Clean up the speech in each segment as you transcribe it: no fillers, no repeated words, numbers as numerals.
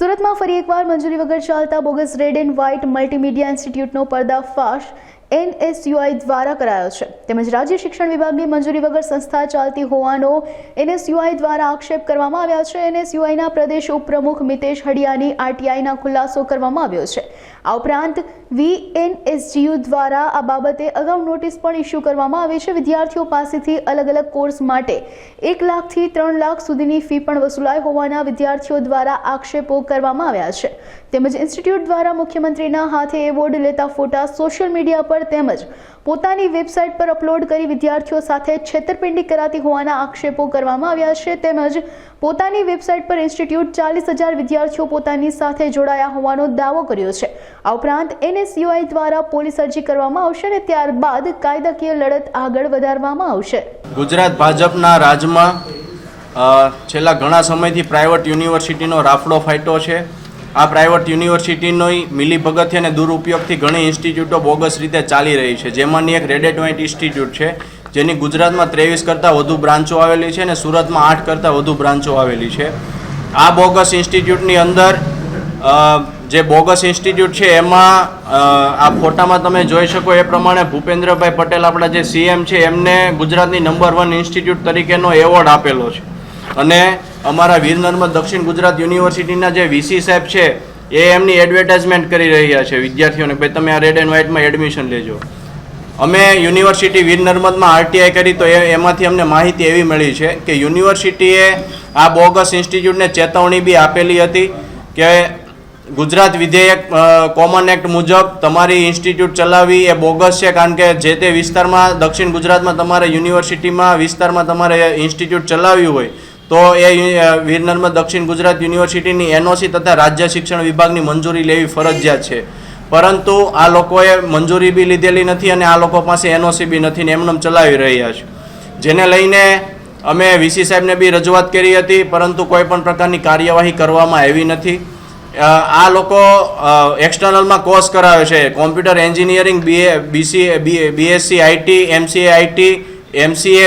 સુરતમાં ફરી એકવાર મંજૂરી વગર ચાલતા bogus red and white multimedia ઇન્સ્ટિટ્યૂટનો પર્દાફાશ એનએસયુઆઈ દ્વારા કરાયો છે. તેમજ રાજ્ય શિક્ષણ વિભાગની મંજૂરી વગર સંસ્થા ચાલતી હોવાનો એનએસયુઆઈ દ્વારા આક્ષેપ કરવામાં આવ્યા છે. એનએસયુઆઈના પ્રદેશ ઉપપ્રમુખ મિતેશ હડિયાની આરટીઆઈના ખુલાસો કરવામાં આવ્યો છે. આ ઉપરાંત વીએનએસજીયુ દ્વારા આ બાબતે અગાઉ નોટિસ પણ ઇસ્યુ કરવામાં આવી છે. વિદ્યાર્થીઓ પાસેથી અલગ અલગ કોર્સ માટે 1 લાખથી 3 લાખ સુધીની ફી પણ વસૂલાઈ હોવાના વિદ્યાર્થીઓ દ્વારા આક્ષેપો કરવામાં આવ્યા છે. તેમજ ઇન્સ્ટિટ્યૂટ દ્વારા મુખ્યમંત્રીના હાથે એવોર્ડ લેતા ફોટા સોશિયલ મીડિયા પર તેમજ પોતાની વેબસાઇટ પર અપલોડ કરી વિદ્યાર્થીઓ સાથે છેતરપિંડી કરાતી હોવાના આક્ષેપો કરવામાં આવ્યા છે. તેમજ પોતાની વેબસાઇટ પર ઇન્સ્ટિટ્યૂટ 40,000 વિદ્યાર્થીઓ પોતાની સાથે જોડાયા હોવાનો દાવો કર્યો છે. આ ઉપરાંત એનએસયુઆઈ દ્વારા પોલીસ અરજી કરવામાં આવશે અને ત્યારબાદ કાયદાકીય લડત આગળ વધારવામાં આવશે. ગુજરાત ભાજપના રાજમાં છેલ્લા ઘણા સમયથી પ્રાઇવેટ યુનિવર્સિટીનો રાફડો ફાટ્યો છે. આ પ્રાઇવેટ યુનિવર્સિટીની મિલીભગતથી અને દુરુપયોગથી ઘણી ઇન્સ્ટિટ્યૂટો બોગસ રીતે ચાલી રહી છે. જેમાંની એક રેડ એન્ડ વ્હાઇટ ઇન્સ્ટિટ્યૂટ છે, જેની ગુજરાતમાં 23 કરતાં વધુ બ્રાન્ચો આવેલી છે અને સુરતમાં 8 કરતાં વધુ બ્રાન્ચો આવેલી છે. આ બોગસ ઇન્સ્ટિટ્યૂટની અંદર જે બોગસ ઇન્સ્ટિટ્યૂટ છે એમાં આ ફોટામાં તમે જોઈ શકો એ પ્રમાણે ભૂપેન્દ્રભાઈ પટેલ આપણા જે સીએમ છે એમને ગુજરાતની નંબર 1 ઇન્સ્ટિટ્યૂટ તરીકેનો એવોર્ડ આપેલો છે. અને અમારા વીર નર્મદ દક્ષિણ ગુજરાત યુનિવર્સિટીના જે વીસી સાહેબ છે એ એમની એડવર્ટાઇઝમેન્ટ કરી રહ્યા છે વિદ્યાર્થીઓને, ભાઈ તમે આ રેડ એન્ડ વ્હાઇટમાં એડમિશન લેજો. અમે યુનિવર્સિટી વીર નર્મદમાં આરટીઆઈ કરી તો એમાંથી અમને માહિતી એવી મળી છે કે યુનિવર્સિટીએ આ બોગસ ઇન્સ્ટિટ્યૂટને ચેતવણી બી આપેલી હતી કે ગુજરાત વિધેયક કોમન એક્ટ મુજબ તમારી ઇન્સ્ટિટ્યૂટ ચલાવવી એ બોગસ છે, કારણ કે જે તે વિસ્તારમાં દક્ષિણ ગુજરાતમાં તમારે યુનિવર્સિટીમાં વિસ્તારમાં તમારે ઇન્સ્ટિટ્યૂટ ચલાવ્યું હોય તો એ વીર નર્મદ દક્ષિણ ગુજરાત યુનિવર્સિટીની એનઓસી તથા રાજ્ય શિક્ષણ વિભાગની મંજૂરી લેવી ફરજિયાત છે. પરંતુ આ લોકોએ મંજૂરી બી લીધેલી નથી અને આ લોકો પાસે એનઓસી બી નથી ને એમને ચલાવી રહ્યા છે. જેને લઈને અમે વીસી સાહેબને બી રજૂઆત કરી હતી, પરંતુ કોઈ પણ પ્રકારની કાર્યવાહી કરવામાં આવી નથી. આ લોકો એક્સટર્નલમાં કોર્સ કરાવે છે, computer engineering, BSc IT, MCA IT, MCA,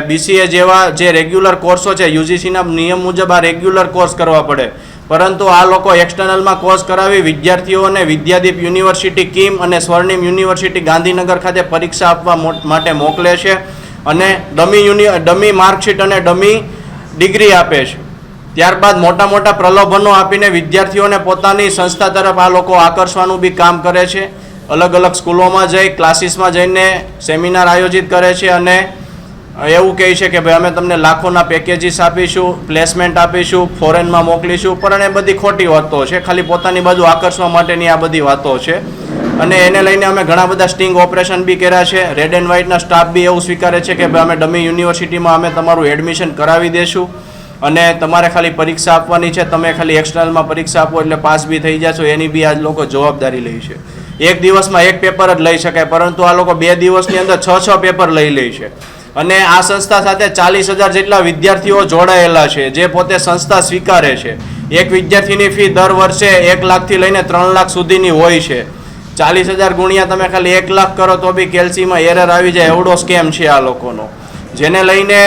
BCA જેવા જે રેગ્યુલર કોર્સો છે યુજીસીના નિયમ મુજબ આ રેગ્યુલર કોર્સ કરવા પડે. પરંતુ આ લોકો એક્સટર્નલમાં કોર્સ કરાવી વિદ્યાર્થીઓને વિદ્યાદીપ યુનિવર્સિટી કિમ અને સ્વર્ણિમ યુનિવર્સિટી ગાંધીનગર ખાતે પરીક્ષા આપવા માટે મોકલે છે અને ડમી માર્કશીટ અને ડમી ડિગ્રી આપે છે. ત્યારબાદ મોટા મોટા પ્રલોભનો આપીને વિદ્યાર્થીઓને પોતાની સંસ્થા તરફ આ લોકો આકર્ષવાનું બી કામ કરે છે. અલગ અલગ સ્કૂલોમાં જઈ ક્લાસીસમાં જઈને સેમિનાર આયોજિત કરે છે અને એવું કહે છે કે ભાઈ અમે તમને લાખોના પેકેજીસ આપીશું, પ્લેસમેન્ટ આપીશું, ફોરેનમાં મોકલીશું, પણ એ બધી ખોટી વાતો છે. ખાલી પોતાની બાજુ આકર્ષવા માટેની આ બધી વાતો છે. અને એને લઈને અમે ઘણા બધા સ્ટિંગ ઓપરેશન બી કર્યા છે. રેડ એન્ડ વ્હાઇટના સ્ટાફ બી એવું સ્વીકારે છે કે ભાઈ અમે ડમી યુનિવર્સિટીમાં અમે તમારું એડમિશન કરાવી દઈશું અને તમારે ખાલી પરીક્ષા આપવાની છે, તમે ખાલી એક્સટર્નલમાં પરીક્ષા આપો એટલે પાસ બી થઈ જશો, એની બી આ લોકો જવાબદારી લે છે. એક દિવસમાં એક પેપર જ લઈ શકાય, પરંતુ આ લોકો 2 દિવસની અંદર 6 પેપર લઈ લે છે. અને આ સંસ્થા સાથે 40,000 જેટલા વિદ્યાર્થીઓ જોડાયેલા છે, જે પોતે સંસ્થા સ્વીકારે છે. એક વિદ્યાર્થીની ફી દર વર્ષે 1 લાખથી લઈને 3 લાખ સુધીની હોય છે. 40,000 ગુણ્યા તમે ખાલી 1 લાખ કરો તો બી કેલ્સીમાં એરર આવી જાય, એવડો સ્કેમ છે આ લોકોનો. જેને લઈને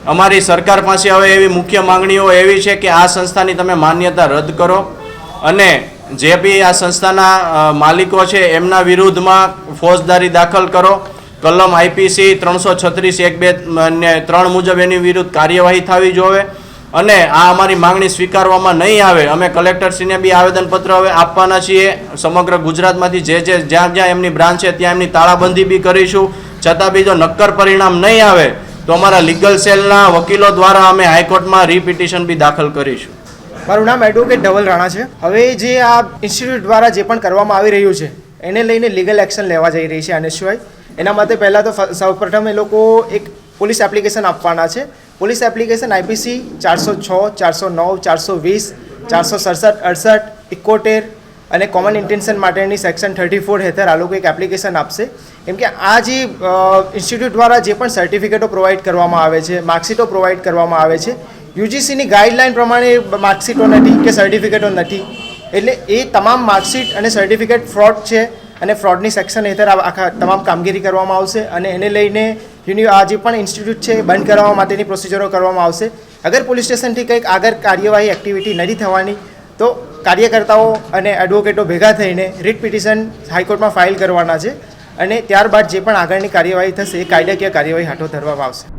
અમારી સરકાર પાસે હવે એવી મુખ્ય માંગણીઓ એવી છે કે આ સંસ્થાની તમે માન્યતા રદ કરો અને જે બી આ સંસ્થાના માલિકો છે એમના વિરુદ્ધમાં ફોજદારી દાખલ કરો. કલમ આઈપીસી 336 1 2 અને 3 મુજબ એની વિરુદ્ધ કાર્યવાહી થવી જોઈએ. અને આ અમારી માંગણી સ્વીકારવામાં નહીં આવે અમે કલેક્ટરશ્રીને બી આવેદનપત્ર હવે આપવાના છીએ. સમગ્ર ગુજરાતમાંથી જ્યાં એમની બ્રાન્ચ છે ત્યાં એમની તાળાબંધી બી કરીશું. છતાં બી જો નક્કર પરિણામ નહીં આવે તો અમારા લીગલ સેલના વકીલો દ્વારા અમે હાઈકોર્ટમાં રીપિટિશન બી દાખલ કરીશું. મારું નામ એડવોકેટ ધવલ રાણા છે. હવે જે આ ઇન્સ્ટિટ્યૂટ દ્વારા જે પણ કરવામાં આવી રહ્યું છે એને લઈને લીગલ એક્શન લેવા જઈ રહી છે એનએસયુઆઈ. એના માટે પહેલાં તો સૌપ્રથમ એ લોકો એક પોલીસ એપ્લિકેશન આપવાના છે. પોલીસ એપ્લિકેશન આઈપીસી 406, 409, 420, 467, 68, 71 અને કોમન ઇન્ટેન્શન માટેની સેક્શન 34 હેઠળ આ લોકો એક એપ્લિકેશન આપશે. કેમ કે આ જે ઇન્સ્ટિટ્યૂટ દ્વારા જે પણ સર્ટિફિકેટો પ્રોવાઈડ કરવામાં આવે છે, માર્કશીટો પ્રોવાઈડ કરવામાં આવે છે, યુજીસીની ગાઈડલાઇન પ્રમાણે માર્કશીટો નથી કે સર્ટિફિકેટો નથી. એટલે એ તમામ માર્કશીટ અને સર્ટિફિકેટ ફ્રોડ છે અને ફ્રોડની સેક્શન હેઠળ આખા તમામ કામગીરી કરવામાં આવશે અને એને લઈને આ જે પણ ઇન્સ્ટિટ્યૂટ છે બંધ કરવા માટેની પ્રોસિજરો કરવામાં આવશે. અગર પોલીસ સ્ટેશનથી કંઈક આગળ કાર્યવાહી એક્ટિવિટી નથી થવાની તો કાર્યકર્તાઓ અને એડવોકેટો ભેગા થઈને રીટ પિટિશન હાઈકોર્ટમાં ફાઇલ કરવાના છે અને ત્યારબાદ જે પણ આગળની કાર્યવાહી થશે એ કાયદાકીય કાર્યવાહી હાથો ધરવામાં આવશે.